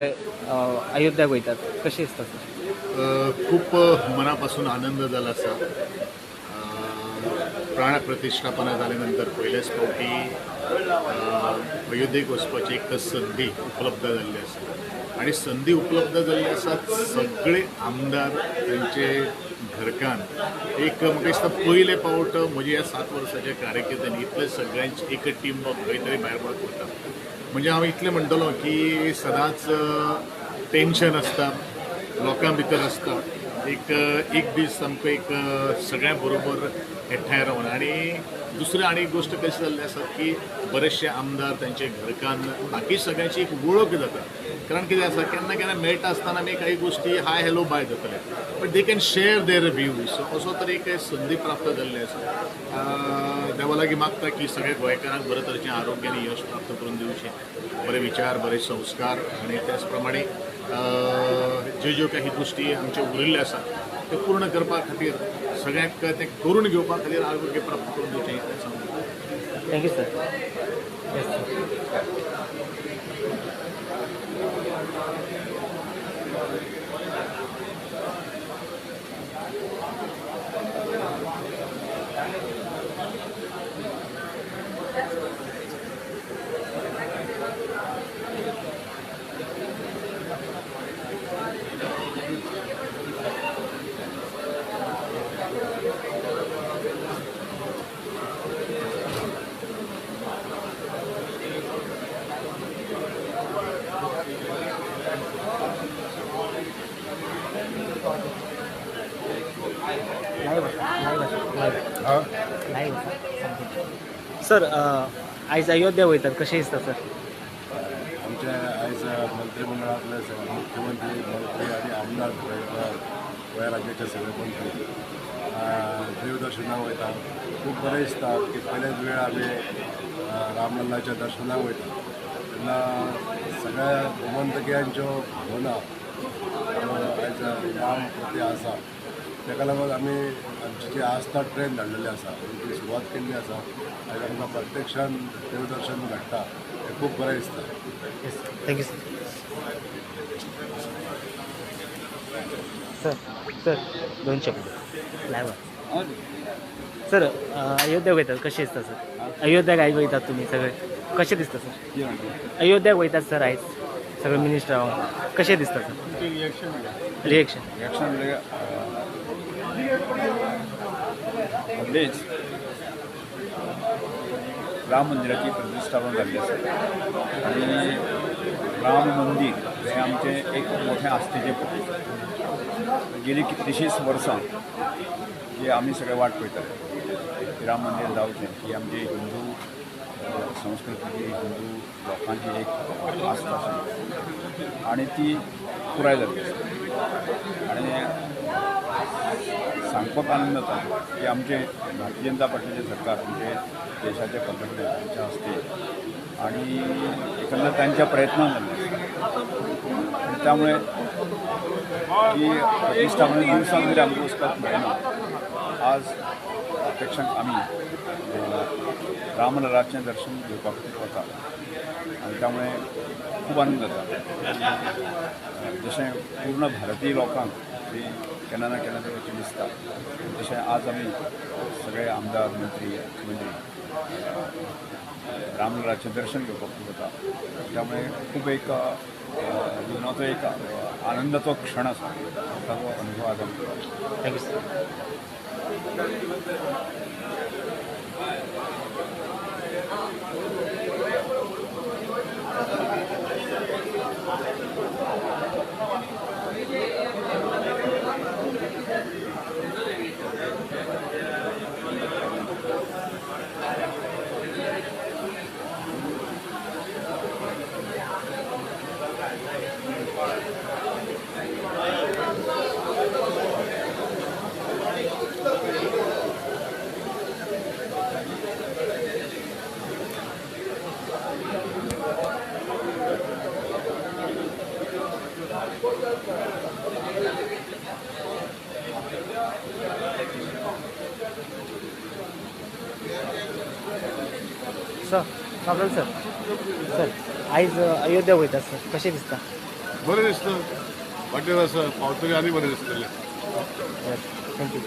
अयोध्याक वयतात कशें दिसता सर? खूप मनापासून आनंद झाला असा. प्राण प्रतिष्ठापना झाल्यानंतर पहिल्याच फावटी अयोध्येक वचपाची एक संधी उपलब्ध झाली आसा आणि संधी उपलब्ध झाली आसा. सगळे आमदार त्यांचे घरकान एक म्हाका दिसता पयले फावट म्हज्या ह्या 7 वर्साच्या कारकिर्दीन इतले सगळ्यांची एक टीम खंय तरी भायर पडत वता. म्हणजे हांव इतलें म्हणटलों की सदांच टेन्शन आसता लोकां भितर आसता. एक दीस सामको एक सगळ्यां बरोबर एकठांय रावन आणि दुसरी आणि एक गोष्ट कशी जाल्ली आसा की बरेचशे आमदार तांचे घरकान बाकी सगळ्यांची एक वळख जाता. कारण कितें आसा केन्ना केन्ना मेळटा आसतना आमी काही गोष्टी हाय हॅलो बाय जातले but they can share their views. असो तरी एक संधी प्राप्त जाल्ली आसा. देवा लागीं मागता की सगळे गोंयकारांक बरे तरेचें आरोग्य आनी यश प्राप्त करून दिवचें. बरे विचार बरे संस्कार आणि त्याच प्रमाणे ज्यो काही गोष्टी आमचे उरिल्ले आसा ते पूर्ण करपा खातीर सगळ्यांक ते करून घेवपा खातीर आरोग्य प्राप्त करून दिवचें हें सांगता. Thank you sir. येस सर आयज अयोध्या वयतात कशें दिसता सर? आमच्या आयज मंत्रिमंडळातले सगळे मुख्यमंत्री मंत्री आणि आमदार गोंय राज्याचे सगळे मंत्री देवदर्शनाक वयता. खूब बरें दिसता की पयलेच वेळ आमी रामलल्लाच्या दर्शनाक वयता तेन्ना सगळ्या गोमंतकियांच्यो भावना आयज राम प्रती आसा. ताका लागून आमी आमची जी आस्था ट्रेन धाडलेली आसा ती सुरवात केल्ली आसा. आयज आमकां प्रत्यक्षान देवदर्शन घडटा हें खूब बरें दिसता. Yes thank you sir. Sir sir 2 शब्द लायव्ह. सर अयोध्याक वयतात कशें दिसता सर? अयोध्याक आयज वयतात तुमी सगळे कशें दिसता सर? अयोध्याक वयतात सर आयज सगळे मिनिस्टर कशें दिसता सर? रिएक्शन मध्येच राम मंदिराची प्रतिष्ठापना जाल्ली आसा आणि राम मंदिर हे आमचे एक मोठे आस्थेचे प्रतीक. गेली कितलीशींच वर्सां जे आमी सगळे वाट पळयताले की राम मंदिर जावचें. ही आमची हिंदू संस्कृतीची हिंदू लोकांची एक आस्था आसा आणि ती पुराय जाल्ली आसा. आणि सांगपाक आनंद जाता की आमचे भारतीय जनता पार्टीचे सरकार म्हणजे देशाचे पंतप्रधानांच्या हस्ते आणि एकंदर त्यांच्या प्रयत्नान जाल्ले आसा. आणि त्यामुळे ही प्रतिष्ठापना दिवसां जरी आमकां वचपाक मेळना आज प्रत्यक्षांत आमी रामलल्लाचें दर्शन घेवपा खातीर वता आणि त्यामुळे खूब आनंद जाता. जशें पूर्ण भारतीय लोकांक ती केन्ना ना केन्ना तरी वचून दिसता तशें आज आमी सगळे आमदार मंत्री मुख्यमंत्री रामलल्लाचें दर्शन घेवपाक वता. त्यामुळे खूब एक जिवनाचो एक आनंदाचो क्षण आसा. ताचो अनुभव आज आमी करता. Thank you sir. Sir sir sir आयज अयोध्या वयतात सर कशें दिसता? बरें दिसता वाटेर आसा पावतरी आनी बरें दिसतलें. थँक्यू.